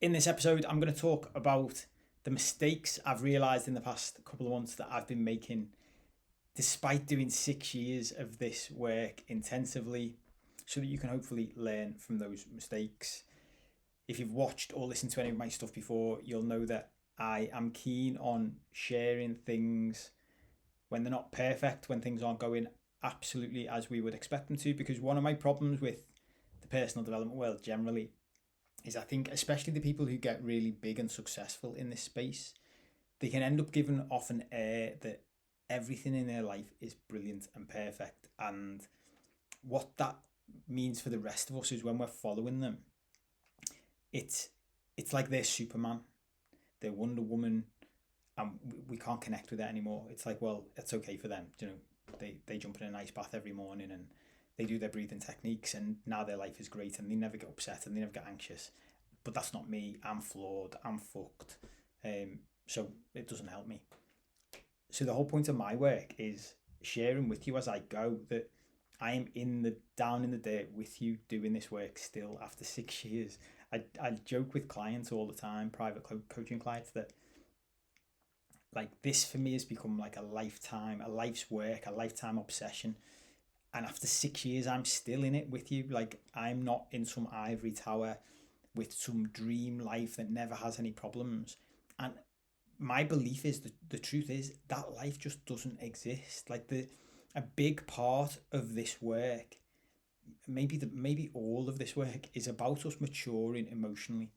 In this episode, I'm going to talk about the mistakes I've realised in the past couple of months that I've been making despite doing 6 years of this work intensively, so that you can hopefully learn from those mistakes. If you've watched or listened to any of my stuff before, you'll know that I am keen on sharing things when they're not perfect, when things aren't going absolutely as we would expect them to, because one of my problems with the personal development world generally is I think, especially the people who get really big and successful in this space, they can end up giving off an air that everything in their life is brilliant and perfect. And what that means for the rest of us is when we're following them, it's it's like they're Superman, they're Wonder Woman, and we can't connect with it anymore. It's like, well, it's okay for them, they jump in an ice bath every morning and they do their breathing techniques, and now their life is great and they never get upset and they never get anxious. But that's not me. I'm flawed. I'm fucked. So it doesn't help me. So the whole point of my work is sharing with you as I go that I am in the down in the dirt with you doing this work still after 6 years. I joke with clients all the time, private coaching clients, that like this for me has become like a lifetime, a life's work, a lifetime obsession. And after 6 years, I'm still in it with you. Like, I'm not in some ivory tower with some dream life that never has any problems. And my belief is that the truth is that life just doesn't exist. Like, a big part of this work, maybe all of this work, is about us maturing emotionally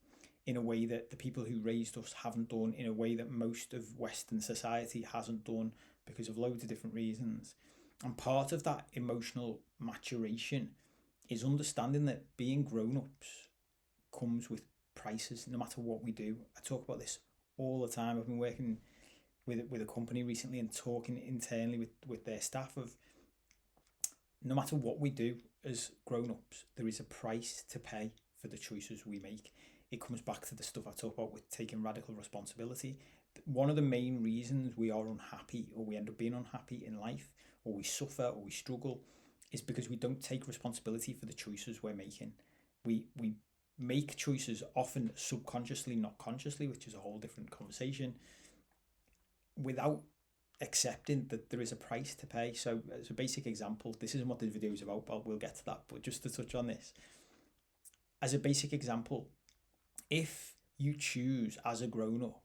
in a way that the people who raised us haven't done, in a way that most of Western society hasn't done, because of loads of different reasons. And part of that emotional maturation is understanding that being grown ups comes with prices, no matter what we do. I talk about this all the time. I've been working with a company recently and talking internally with their staff of, no matter what we do as grown ups, there is a price to pay for the choices we make. It comes back to the stuff I talk about with taking radical responsibility. One of the main reasons we are unhappy, or we end up being unhappy in life, or we suffer or we struggle, is because we don't take responsibility for the choices we're making. We make choices often subconsciously, not consciously, which is a whole different conversation, without accepting that there is a price to pay. So as a basic example, this isn't what this video is about, but we'll get to that. But just to touch on this, as a basic example, if you choose as a grown up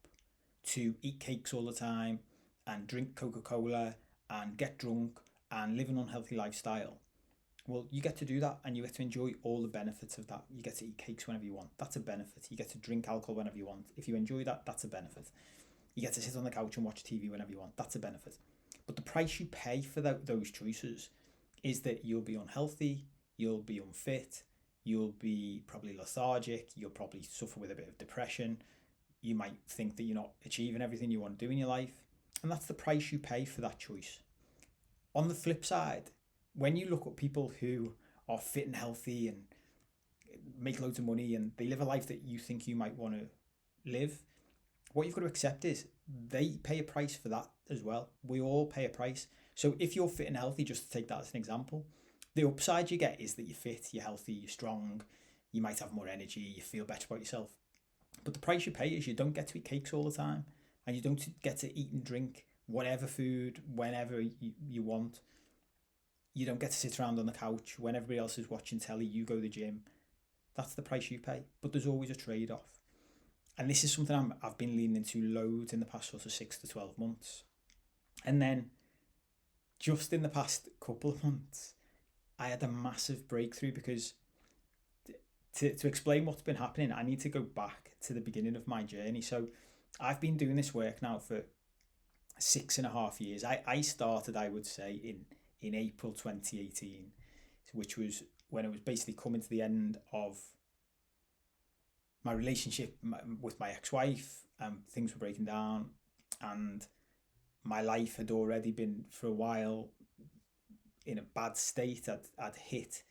to eat cakes all the time and drink Coca-Cola and get drunk and live an unhealthy lifestyle, well, you get to do that and you get to enjoy all the benefits of that. You get to eat cakes whenever you want. That's a benefit. You get to drink alcohol whenever you want. If you enjoy that, that's a benefit. You get to sit on the couch and watch TV whenever you want. That's a benefit. But the price you pay for those choices is that you'll be unhealthy, you'll be unfit, you'll be probably lethargic, you'll probably suffer with a bit of depression, you might think that you're not achieving everything you want to do in your life. And that's the price you pay for that choice. On the flip side, when you look at people who are fit and healthy and make loads of money and they live a life that you think you might want to live, what you've got to accept is they pay a price for that as well. We all pay a price. So if you're fit and healthy, just to take that as an example, the upside you get is that you're fit, you're healthy, you're strong, you might have more energy, you feel better about yourself. But the price you pay is you don't get to eat cakes all the time, and you don't get to eat and drink whatever food whenever you want. You don't get to sit around on the couch when everybody else is watching telly, you go to the gym. That's the price you pay. But there's always a trade off. And this is something I've been leaning into loads in the past sort of 6 to 12 months. And then just in the past couple of months, I had a massive breakthrough, because to explain what's been happening, I need to go back to the beginning of my journey. So I've been doing this work now for 6.5 years. I started, I would say, in April 2018, which was when it was basically coming to the end of my relationship with my ex-wife. Things were breaking down, and my life had already been for a while in a bad state. I'd hit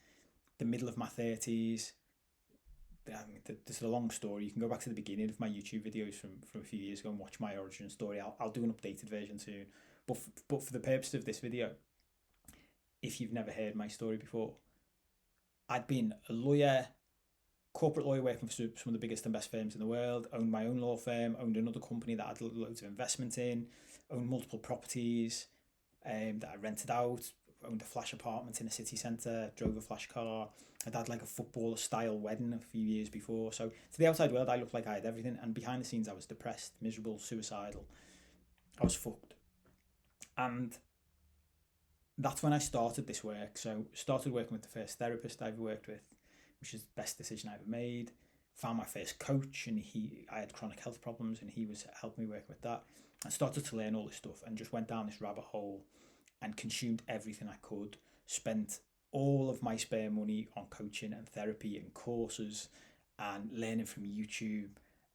the middle of my 30s. This is a long story. You can go back to the beginning of my YouTube videos from a few years ago and watch my origin story. I'll do an updated version soon. But for the purpose of this video, if you've never heard my story before, I'd been a lawyer, corporate lawyer working for some of the biggest and best firms in the world, owned my own law firm, owned another company that I had loads of investment in, owned multiple properties that I rented out, owned a flash apartment in a city centre, drove a flash car. I'd had like a footballer style wedding a few years before. So to the outside world, I looked like I had everything. And behind the scenes, I was depressed, miserable, suicidal. I was fucked. And that's when I started this work. So started working with the first therapist I ever worked with, which is the best decision I ever made. Found my first coach, and I had chronic health problems, and he was helping me work with that. I started to learn all this stuff and just went down this rabbit hole and consumed everything I could. Spent all of my spare money on coaching and therapy and courses and learning from YouTube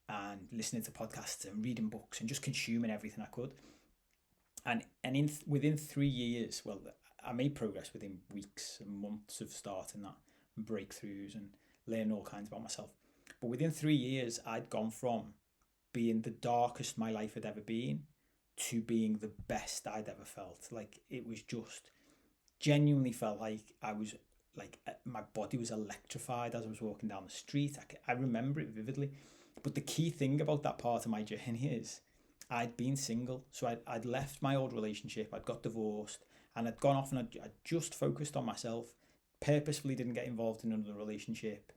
and listening to podcasts and reading books and just consuming everything I could. And within 3 years, well, I made progress within weeks and months of starting that, and breakthroughs and learning all kinds about myself. But within 3 years, I'd gone from being the darkest my life had ever been to being the best I'd ever felt. Like, it was just genuinely felt like I was like, my body was electrified as I was walking down the street. I remember it vividly. But the key thing about that part of my journey is I'd been single. So I'd left my old relationship, I'd got divorced, and I'd gone off and I'd just focused on myself, purposefully didn't get involved in another relationship,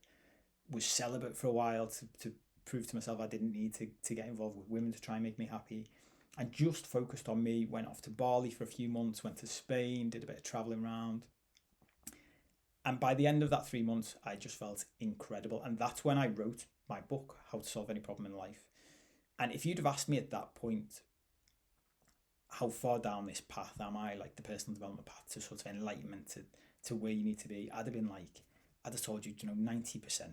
was celibate for a while to prove to myself I didn't need to get involved with women to try and make me happy, and just focused on me. Went off to Bali for a few months, went to Spain, did a bit of traveling around. And by the end of that 3 months, I just felt incredible. And that's when I wrote my book, How to Solve Any Problem in Life. And if you'd have asked me at that point, how far down this path am I, like the personal development path to sort of enlightenment, to where you need to be, I'd have told you, 90%.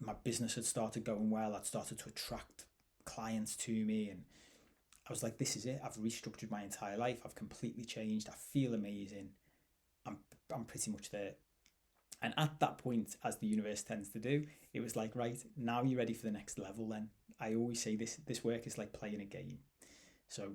My business had started going well. I'd started to attract clients to me, and I was like, this is it. I've restructured my entire life. I've completely changed. I feel amazing. I'm pretty much there. And at that point, as the universe tends to do, it was like, right, now you're ready for the next level then. I always say this work is like playing a game. So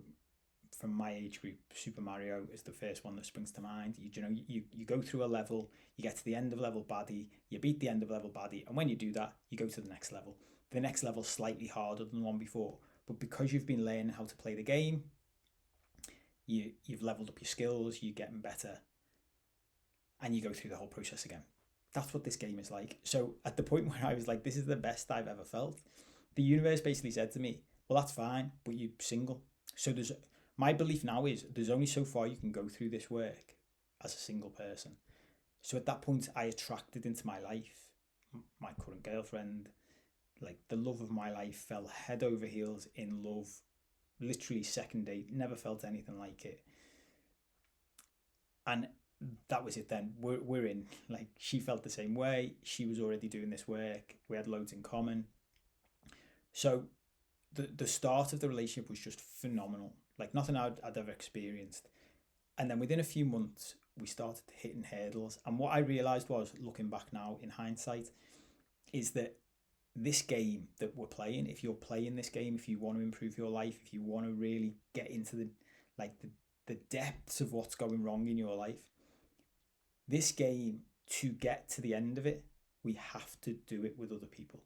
from my age group, Super Mario is the first one that springs to mind. You go through a level, you get to the end of level baddie, you beat the end of level baddie, and when you do that, you go to the next level. The next level's slightly harder than the one before, but because you've been learning how to play the game, you've leveled up your skills, you're getting better, and you go through the whole process again. That's what this game is like. So at the point where I was like, this is the best I've ever felt, the universe basically said to me, well, that's fine, but you're single. So my belief now is there's only so far you can go through this work as a single person. So at that point, I attracted into my life my current girlfriend. Like, the love of my life, fell head over heels in love. Literally second date, never felt anything like it. And that was it then. We're in. Like, she felt the same way. She was already doing this work. We had loads in common. So the start of the relationship was just phenomenal. Like, nothing I'd ever experienced. And then within a few months, we started hitting hurdles. And what I realised was, looking back now in hindsight, is that this game that we're playing, if you're playing this game, if you want to improve your life, if you want to really get into the depths of what's going wrong in your life, this game, to get to the end of it, we have to do it with other people.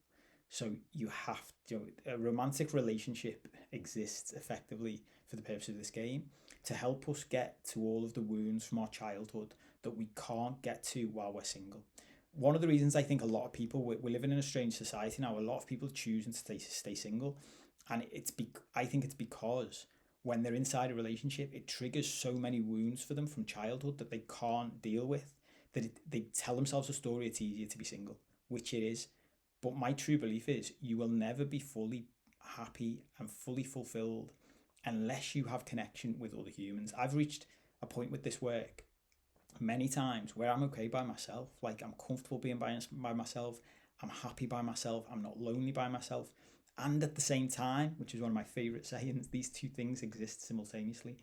So you have to, a romantic relationship exists effectively for the purpose of this game to help us get to all of the wounds from our childhood that we can't get to while we're single. One of the reasons I think a lot of people, we're living in a strange society now, a lot of people choosing to stay single. And I think it's because when they're inside a relationship, it triggers so many wounds for them from childhood that they can't deal with, that they tell themselves a story it's easier to be single, which it is. But my true belief is you will never be fully happy and fully fulfilled unless you have connection with other humans. I've reached a point with this work many times where I'm okay by myself. Like, I'm comfortable being by myself. I'm happy by myself. I'm not lonely by myself. And at the same time, which is one of my favorite sayings, these two things exist simultaneously.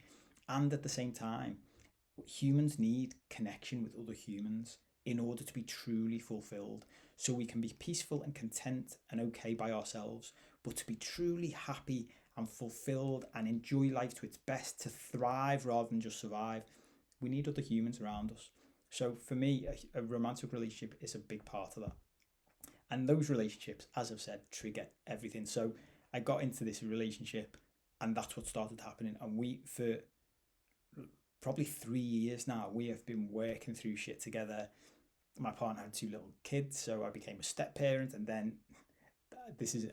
And at the same time, humans need connection with other humans in order to be truly fulfilled. So we can be peaceful and content and okay by ourselves, but to be truly happy and fulfilled and enjoy life to its best, to thrive rather than just survive, we need other humans around us. So for me, a romantic relationship is a big part of that. And those relationships, as I've said, trigger everything. So I got into this relationship, and that's what started happening. And we, for probably 3 years now, we have been working through shit together. My partner had 2 little kids, so I became a step parent. And then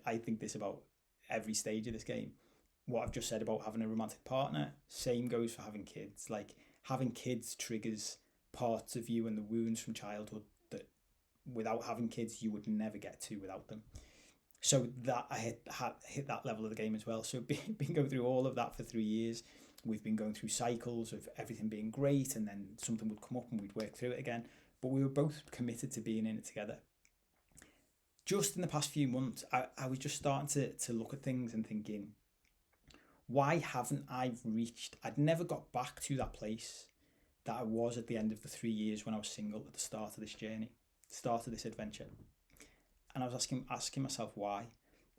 I think this about every stage of this game. What I've just said about having a romantic partner, same goes for having kids. Like, having kids triggers parts of you and the wounds from childhood that without having kids you would never get to without them. So that I hit that level of the game as well. So been going through all of that for 3 years. We've been going through cycles of everything being great, and then something would come up and we'd work through it again. But we were both committed to being in it together. Just in the past few months, I was just starting to look at things and thinking, why haven't I reached... I'd never got back to that place that I was at the end of the 3 years when I was single at the start of this journey, start of this adventure. And I was asking myself why.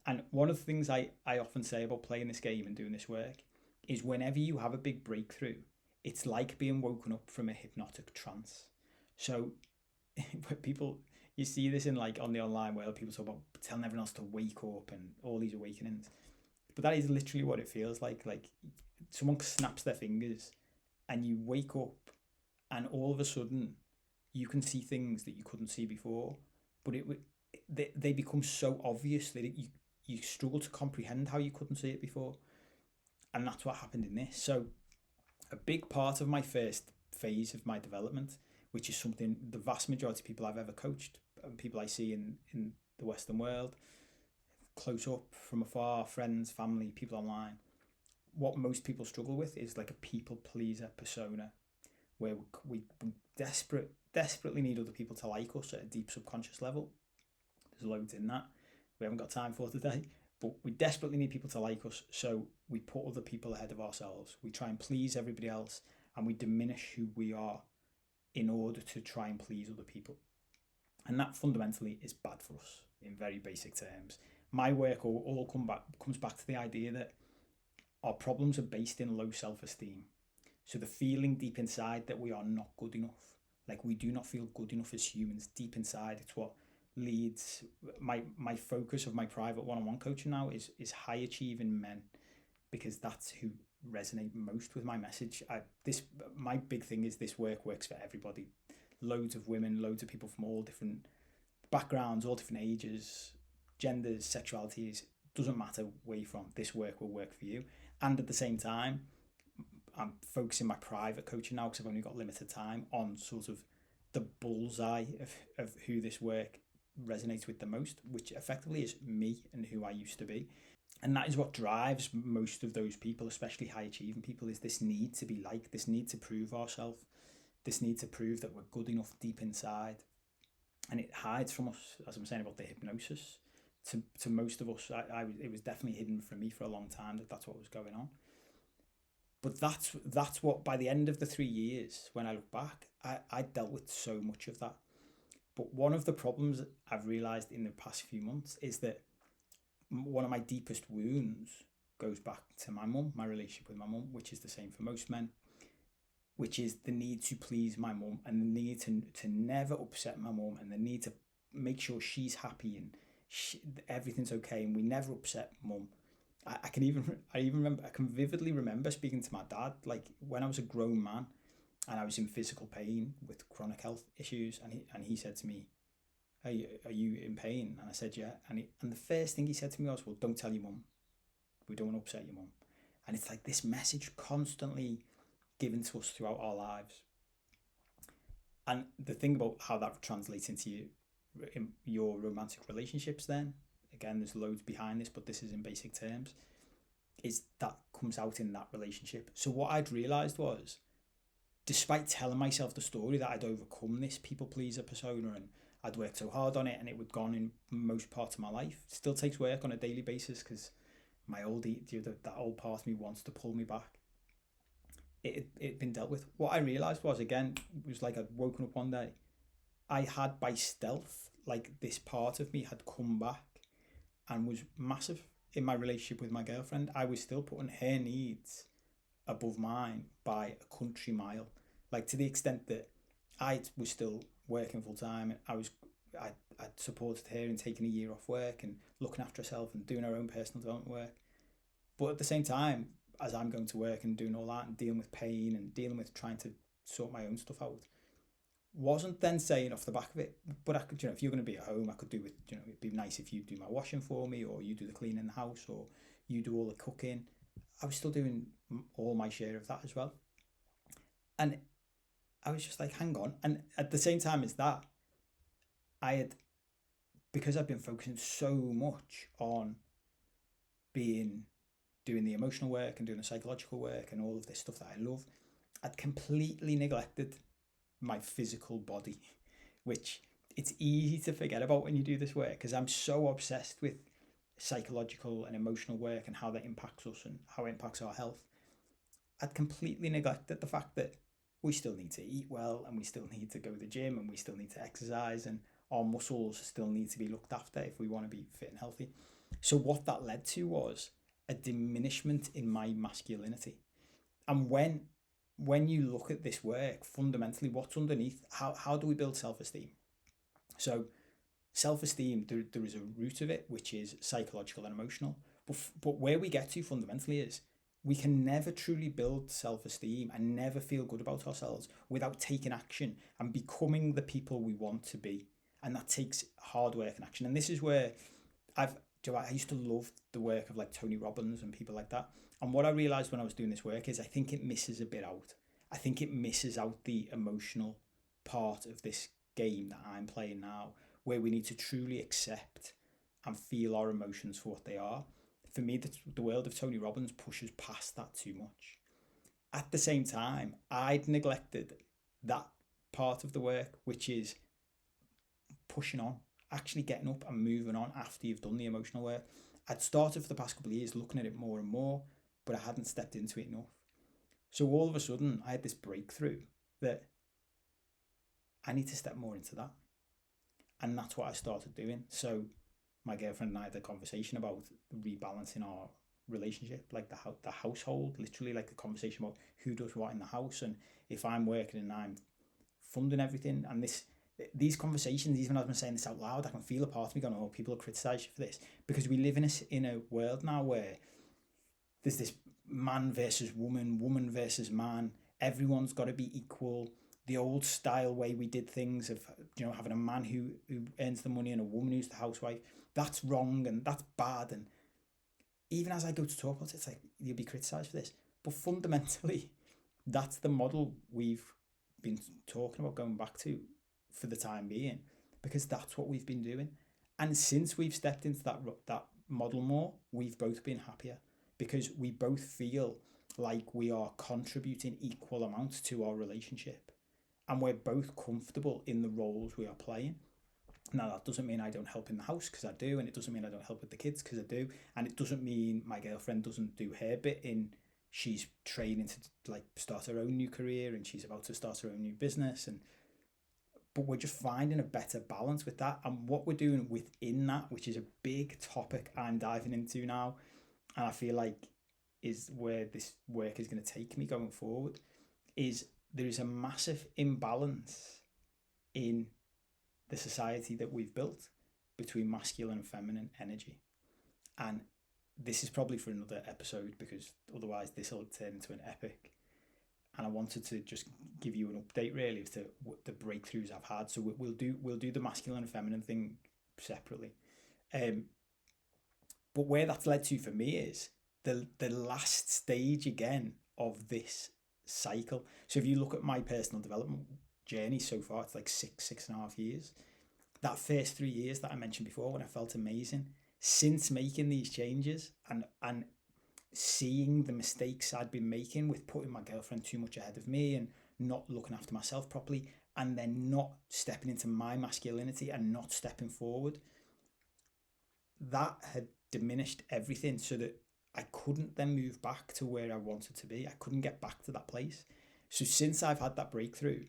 And one of the things I often say about playing this game and doing this work is whenever you have a big breakthrough, it's like being woken up from a hypnotic trance. So people, you see this in like on the online world, people talk about telling everyone else to wake up and all these awakenings. But that is literally what it feels like. Like someone snaps their fingers and you wake up and all of a sudden you can see things that you couldn't see before. But they become so obvious that you struggle to comprehend how you couldn't see it before. And that's what happened in this. So a big part of my first phase of my development, which is something the vast majority of people I've ever coached, and people I see in the Western world, close up, from afar, friends, family, people online, what most people struggle with is like a people pleaser persona, where we desperately need other people to like us at a deep subconscious level. There's loads in that we haven't got time for today, but we desperately need people to like us, so we put other people ahead of ourselves. We try and please everybody else, and we diminish who we are in order to try and please other people. And that fundamentally is bad for us in very basic terms. My work all comes back to the idea that our problems are based in low self-esteem. So the feeling deep inside that we are not good enough, like we do not feel good enough as humans deep inside. It's what leads my focus of my private one-on-one coaching now is high achieving men, because that's who resonate most with my message. My big thing is this work works for everybody. Loads of women, loads of people from all different backgrounds, all different ages, genders, sexualities, doesn't matter where you're from, this work will work for you. And at the same time, I'm focusing my private coaching now, because I've only got limited time, on sort of the bullseye of who this work resonates with the most, which effectively is me and who I used to be. And that is what drives most of those people, especially high achieving people, is this need to be liked, this need to prove ourselves, this need to prove that we're good enough deep inside. And it hides from us, as I'm saying about the hypnosis. To most of us, it was definitely hidden from me for a long time that's what was going on. But that's what, by the end of the 3 years, when I look back, I dealt with so much of that. But one of the problems I've realised in the past few months is that one of my deepest wounds goes back to my mum, my relationship with my mum, which is the same for most men, which is the need to please my mum, and the need to never upset my mum, and the need to make sure she's happy and everything's okay, and we never upset mum. I can vividly remember speaking to my dad, like when I was a grown man and I was in physical pain with chronic health issues, and he said to me, "Hey, are you in pain?" And I said, "Yeah." And the first thing he said to me was, "Well, don't tell your mum. We don't want to upset your mum." And it's like this message constantly given to us throughout our lives. And the thing about how that translates into your romantic relationships, then, again, there's loads behind this, but this is in basic terms, is that comes out in that relationship. So what I'd realised was, despite telling myself the story that I'd overcome this people pleaser persona and I'd worked so hard on it and it would gone in most parts of my life, it still takes work on a daily basis, because that old part of me wants to pull me back. It'd been dealt with. What I realised was, again, it was like I'd woken up one day, I had by stealth, like this part of me had come back and was massive in my relationship with my girlfriend. I was still putting her needs above mine by a country mile, like to the extent that I was still working full time. I I'd supported her in taking a year off work and looking after herself and doing her own personal development work. But at the same time, as I'm going to work and doing all that and dealing with pain and dealing with trying to sort my own stuff out, wasn't then saying off the back of it, but I could, if you're going to be at home, I could do with, it'd be nice if you do my washing for me, or you do the cleaning in the house, or you do all the cooking. I was still doing all my share of that as well. And I was just like, hang on. And at the same time as that, because I've been focusing so much on doing the emotional work and doing the psychological work and all of this stuff that I love, I'd completely neglected my physical body, which it's easy to forget about when you do this work, because I'm so obsessed with psychological and emotional work and how that impacts us and how it impacts our health. I'd completely neglected the fact that we still need to eat well, and we still need to go to the gym, and we still need to exercise, and our muscles still need to be looked after if we want to be fit and healthy. So what that led to was a diminishment in my masculinity. And when you look at this work, fundamentally, what's underneath, how do we build self-esteem? So self-esteem, there is a root of it, which is psychological and emotional. But where we get to fundamentally is we can never truly build self-esteem and never feel good about ourselves without taking action and becoming the people we want to be. And that takes hard work and action. And this is where I used to love the work of like Tony Robbins and people like that. And what I realized when I was doing this work is I think it misses a bit out. I think it misses out the emotional part of this game that I'm playing now, where we need to truly accept and feel our emotions for what they are. For me, the world of Tony Robbins pushes past that too much. At the same time, I'd neglected that part of the work, which is pushing on, actually getting up and moving on after you've done the emotional work. I'd started for the past couple of years looking at it more and more, but I hadn't stepped into it enough. So all of a sudden, I had this breakthrough that I need to step more into that. And that's what I started doing. So my girlfriend and I had a conversation about rebalancing our relationship, like the household, literally like a conversation about who does what in the house. And if I'm working and I'm funding everything, and these conversations, even as I'm saying this out loud, I can feel a part of me going, oh, people will criticize you for this, because we live in a world now where there's this man versus woman, woman versus man. Everyone's got to be equal. The old style way we did things of, having a man who earns the money and a woman who's the housewife, that's wrong and that's bad. And even as I go to talk about it, it's like, you'll be criticised for this. But fundamentally, that's the model we've been talking about going back to for the time being, because that's what we've been doing. And since we've stepped into that model more, we've both been happier, because we both feel like we are contributing equal amounts to our relationship. And we're both comfortable in the roles we are playing. Now, that doesn't mean I don't help in the house, because I do, and it doesn't mean I don't help with the kids, because I do, and it doesn't mean my girlfriend doesn't do her bit in, she's training to like start her own new career, and she's about to start her own new business, but we're just finding a better balance with that. And what we're doing within that, which is a big topic I'm diving into now, and I feel like is where this work is going to take me going forward, is there is a massive imbalance in the society that we've built between masculine and feminine energy. And this is probably for another episode, because otherwise this will turn into an epic. And I wanted to just give you an update really as to what the breakthroughs I've had. So we'll do the masculine and feminine thing separately. But where that's led to for me is the last stage again of this cycle. So if you look at my personal development journey so far, it's like 6.5 years. That first 3 years that I mentioned before, when I felt amazing, since making these changes and seeing the mistakes I'd been making with putting my girlfriend too much ahead of me and not looking after myself properly, and then not stepping into my masculinity and not stepping forward, that had diminished everything, so that I couldn't then move back to where I wanted to be. I couldn't get back to that place. So since I've had that breakthrough,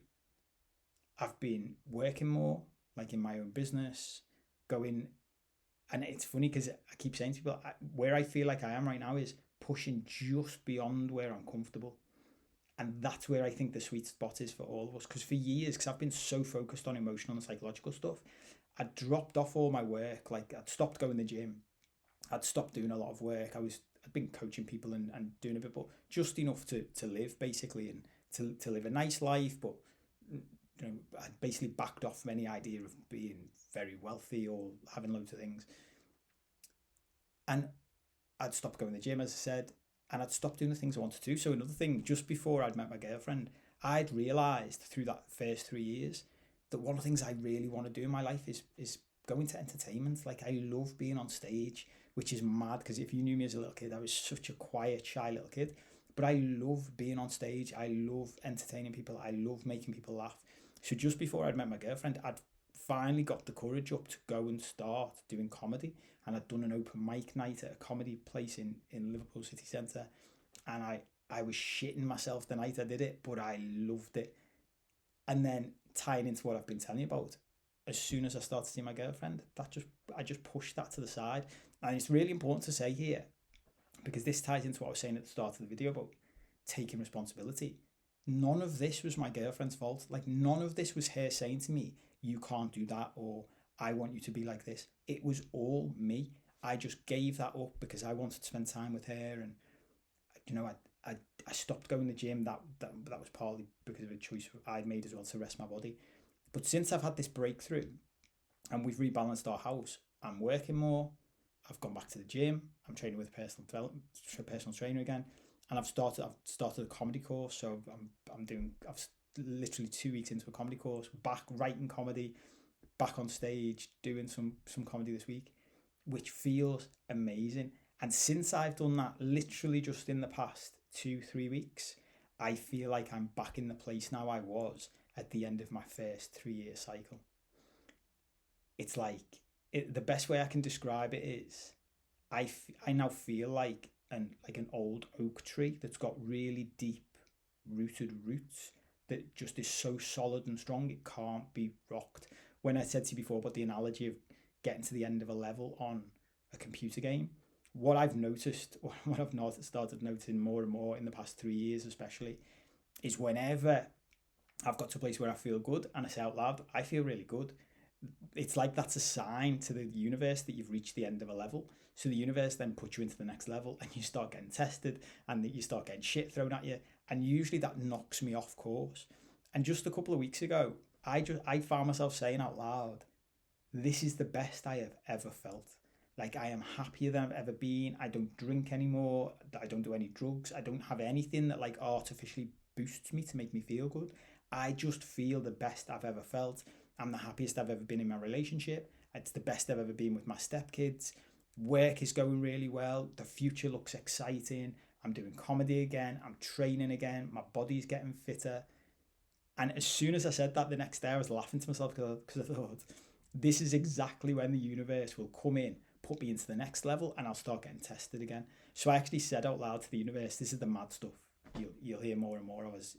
I've been working more, like in my own business, going, and it's funny because I keep saying to people, where I feel like I am right now is pushing just beyond where I'm comfortable. And that's where I think the sweet spot is for all of us. Because for years, because I've been so focused on emotional and psychological stuff, I'd dropped off all my work. Like I'd stopped going to the gym. I'd stopped doing a lot of work. I'd been coaching people and doing a bit, but just enough to live basically, and to live a nice life. But I'd basically backed off from any idea of being very wealthy or having loads of things. And I'd stopped going to the gym, as I said, and I'd stopped doing the things I wanted to do. So another thing, just before I'd met my girlfriend, I'd realised through that first 3 years that one of the things I really want to do in my life is go into entertainment. Like I love being on stage, which is mad because if you knew me as a little kid, I was such a quiet, shy little kid. But I love being on stage. I love entertaining people. I love making people laugh. So just before I'd met my girlfriend, I'd finally got the courage up to go and start doing comedy. And I'd done an open mic night at a comedy place in Liverpool city centre. And I was shitting myself the night I did it, but I loved it. And then tying into what I've been telling you about, as soon as I started seeing my girlfriend, I just pushed that to the side. And it's really important to say here, because this ties into what I was saying at the start of the video about taking responsibility. None of this was my girlfriend's fault. Like none of this was her saying to me, you can't do that, or I want you to be like this. It was all me. I just gave that up because I wanted to spend time with her, and I stopped going to the gym. That was partly because of a choice I'd made as well to rest my body. But since I've had this breakthrough and we've rebalanced our house, I'm working more. I've gone back to the gym. I'm training with a personal trainer again, and I've started a comedy course. So I've literally 2 weeks into a comedy course, back writing comedy, back on stage, doing some comedy this week, which feels amazing. And since I've done that, literally just in the past 2-3 weeks, I feel like I'm back in the place now I was at the end of my first 3-year cycle. It's like, the best way I can describe it is I now feel like an old oak tree that's got really deep rooted roots that just is so solid and strong it can't be rocked. When I said to you before about the analogy of getting to the end of a level on a computer game, what I've noticed, what I've started noticing more and more in the past 3 years especially, is whenever I've got to a place where I feel good and I say out loud, I feel really good, it's like that's a sign to the universe that you've reached the end of a level. So the universe then puts you into the next level and you start getting tested and you start getting shit thrown at you. And usually that knocks me off course. And just a couple of weeks ago, I found myself saying out loud, this is the best I have ever felt. Like I am happier than I've ever been. I don't drink anymore. I don't do any drugs. I don't have anything that like artificially boosts me to make me feel good. I just feel the best I've ever felt. I'm the happiest I've ever been in my relationship. It's the best I've ever been with my stepkids. Work is going really well. The future looks exciting. I'm doing comedy again. I'm training again. My body's getting fitter. And as soon as I said that the next day, I was laughing to myself because I thought, this is exactly when the universe will come in, put me into the next level, and I'll start getting tested again. So I actually said out loud to the universe, this is the mad stuff. You'll hear more and more of as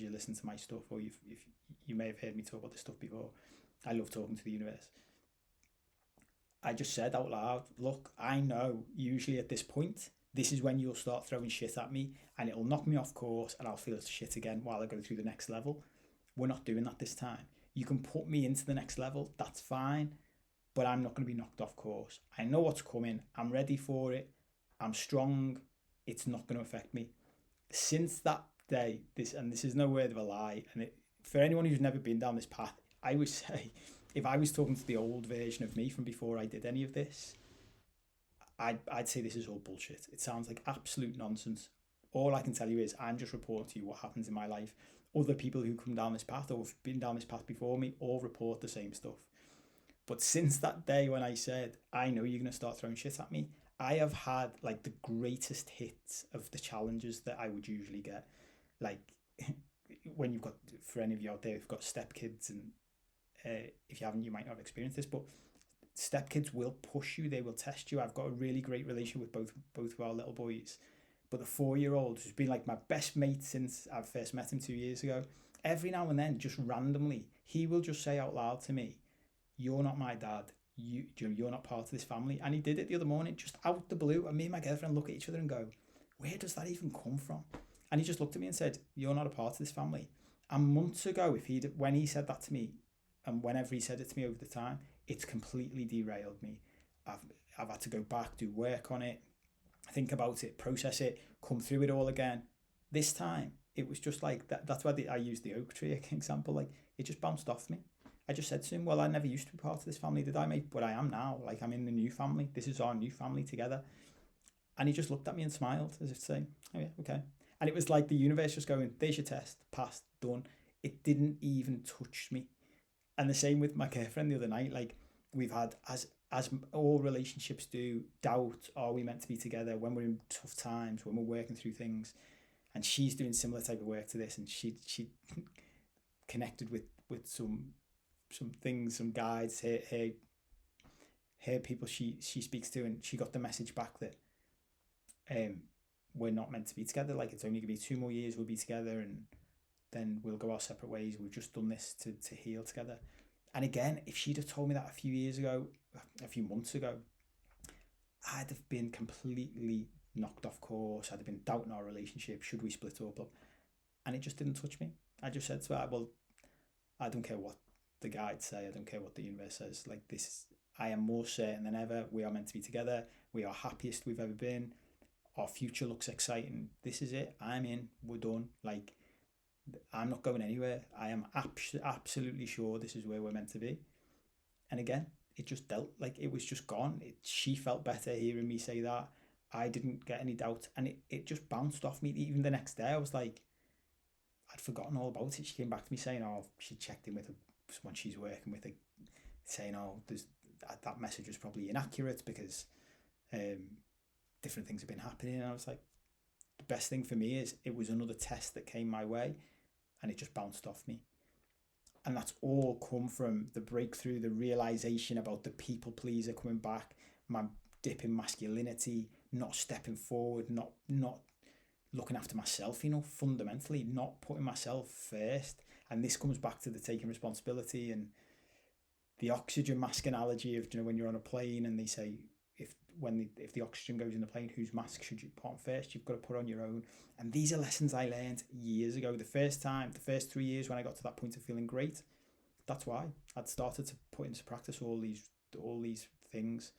you listen to my stuff, or if you may have heard me talk about this stuff before. I love talking to the universe. I just said out loud, look, I know usually at this point, this is when you'll start throwing shit at me and it'll knock me off course and I'll feel shit again while I go through the next level. We're not doing that this time. You can put me into the next level, that's fine, but I'm not going to be knocked off course. I know what's coming. I'm ready for it. I'm strong. It's not going to affect me. Since that day, this is no word of a lie, and for anyone who's never been down this path, I would say, if I was talking to the old version of me from before I did any of this, I'd say this is all bullshit. It sounds like absolute nonsense. All I can tell you is I'm just reporting to you what happens in my life. Other people who come down this path or have been down this path before me all report the same stuff. But since that day when I said, I know you're going to start throwing shit at me, I have had like the greatest hits of the challenges that I would usually get. Like when you've got, for any of you out there who've got stepkids, and if you haven't, you might not have experienced this, but stepkids will push you, they will test you. I've got a really great relationship with both of our little boys. But the 4-year-old, who's been like my best mate since I first met him 2 years ago, every now and then, just randomly, he will just say out loud to me, you're not my dad. You're not part of this family. And he did it the other morning, just out the blue. And me and my girlfriend look at each other and go, where does that even come from? And he just looked at me and said, you're not a part of this family. And months ago, when he said that to me, and whenever he said it to me over the time, it's completely derailed me. I've had to go back, do work on it, think about it, process it, come through it all again. This time, it was just like that. That's why I used the oak tree example. Like, it just bounced off me. I just said to him, well, I never used to be part of this family, did I, mate? But I am now. Like, I'm in the new family. This is our new family together. And he just looked at me and smiled as if saying, oh, yeah, okay. And it was like the universe just going, there's your test, passed, done. It didn't even touch me. And the same with my girlfriend the other night. Like, we've had, as all relationships do, doubt, are we meant to be together when we're in tough times, when we're working through things. And she's doing similar type of work to this, and she connected with some things, some guides, her people she speaks to, and she got the message back that we're not meant to be together. Like, it's only gonna be 2 more years we'll be together, and then we'll go our separate ways. We've just done this to heal together. And again, if she'd have told me that a few months ago, I'd have been completely knocked off course. I'd have been doubting our relationship. Should we split up? And it just didn't touch me. I just said to her, well, I don't care what the guides say. I don't care what the universe says. Like, this, I am more certain than ever. We are meant to be together. We are happiest we've ever been. Our future looks exciting. This is it. I'm in. We're done. Like, I'm not going anywhere. I am absolutely sure this is where we're meant to be. And again, it just like it was just gone. She felt better hearing me say that. I didn't get any doubt, and it just bounced off me. Even the next day, I was like, I'd forgotten all about it. She came back to me saying, oh, she checked in with someone she's working with, saying, oh, that message was probably inaccurate because different things have been happening. And I was like, the best thing for me is it was another test that came my way, and it just bounced off me. And that's all come from the breakthrough, the realization about the people pleaser coming back, my dip in masculinity, not stepping forward, not looking after myself, fundamentally not putting myself first. And this comes back to the taking responsibility and the oxygen mask analogy of, when you're on a plane and they say, if the oxygen goes in the plane, whose mask should you put on first? You've got to put on your own. And these are lessons I learned years ago. The first 3 years when I got to that point of feeling great, that's why I'd started to put into practice all these things,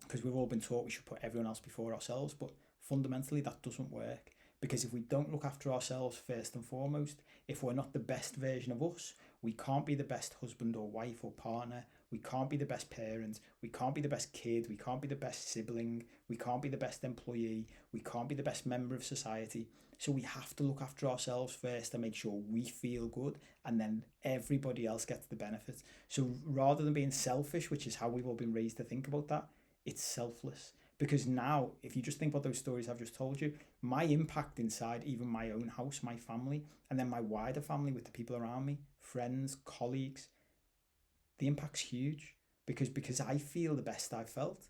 because we've all been taught we should put everyone else before ourselves, but fundamentally that doesn't work. Because if we don't look after ourselves first and foremost, if we're not the best version of us, we can't be the best husband or wife or partner. We can't be the best parent. We can't be the best kid. We can't be the best sibling. We can't be the best employee. We can't be the best member of society. So we have to look after ourselves first and make sure we feel good, and then everybody else gets the benefit. So rather than being selfish, which is how we've all been raised to think about that, it's selfless. Because now, if you just think about those stories I've just told you, my impact inside even my own house, my family, and then my wider family with the people around me, friends, colleagues, the impact's huge. Because I feel the best I've felt.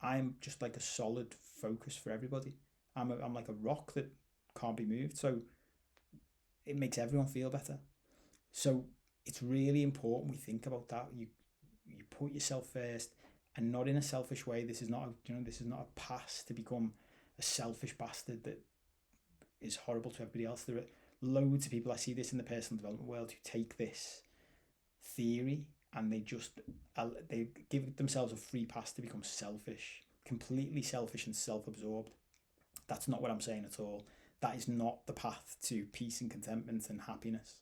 I'm just like a solid focus for everybody. I'm like a rock that can't be moved. So it makes everyone feel better. So it's really important we think about that. You put yourself first, and not in a selfish way. This is not a pass to become a selfish bastard that is horrible to everybody else. There are loads of people, I see this in the personal development world, who take this theory and they give themselves a free pass to become selfish, completely selfish and self-absorbed. That's not what I'm saying at all. That is not the path to peace and contentment and happiness.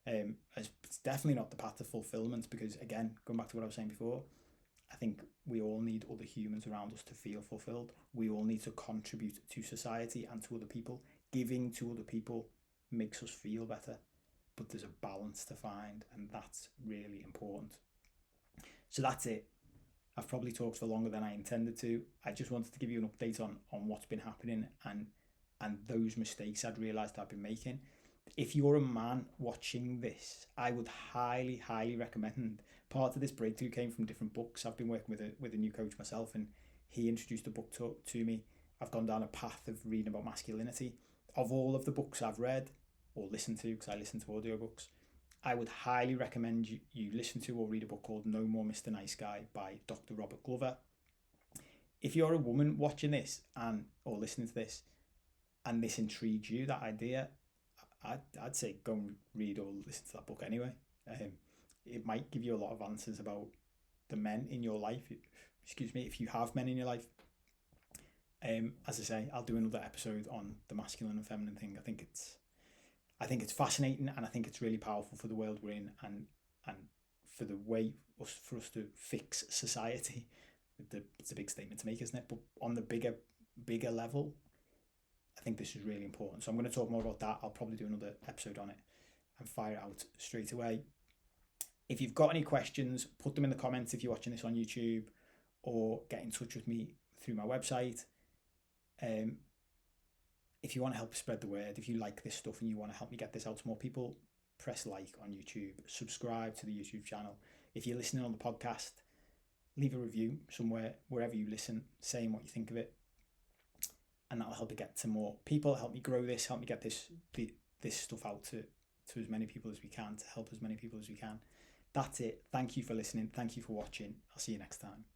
It's definitely not the path to fulfillment, because again, going back to what I was saying before, I think we all need other humans around us to feel fulfilled. We all need to contribute to society and to other people. Giving to other people makes us feel better, but there's a balance to find, and that's really important. So that's it. I've probably talked for longer than I intended to. I just wanted to give you an update on what's been happening and those mistakes I'd realised I've been making. If you're a man watching this, I would highly, highly recommend. Part of this breakthrough came from different books. I've been working with a new coach myself, and he introduced a book to me. I've gone down a path of reading about masculinity. Of all of the books I've read or listened to, because I listen to audiobooks, I would highly recommend you listen to or read a book called No More Mr. Nice Guy by Dr. Robert Glover. If you're a woman watching this or listening to this, and this intrigues you, that idea, I'd say go and read or listen to that book anyway. it might give you a lot of answers about the men in your life. Excuse me, if you have men in your life. As I say, I'll do another episode on the masculine and feminine thing. I think it's fascinating, and I think it's really powerful for the world we're in, and for the way for us to fix society. It's a big statement to make, isn't it? But on the bigger level, I think this is really important. So I'm going to talk more about that. I'll probably do another episode on it and fire it out straight away. If you've got any questions, put them in the comments if you're watching this on YouTube, or get in touch with me through my website. If you want to help spread the word, if you like this stuff and you want to help me get this out to more people, press like on YouTube, subscribe to the YouTube channel. If you're listening on the podcast, leave a review somewhere, wherever you listen, saying what you think of it. And that'll help it get to more people, help me grow this, help me get this stuff out to as many people as we can, to help as many people as we can. That's it. Thank you for listening. Thank you for watching. I'll see you next time.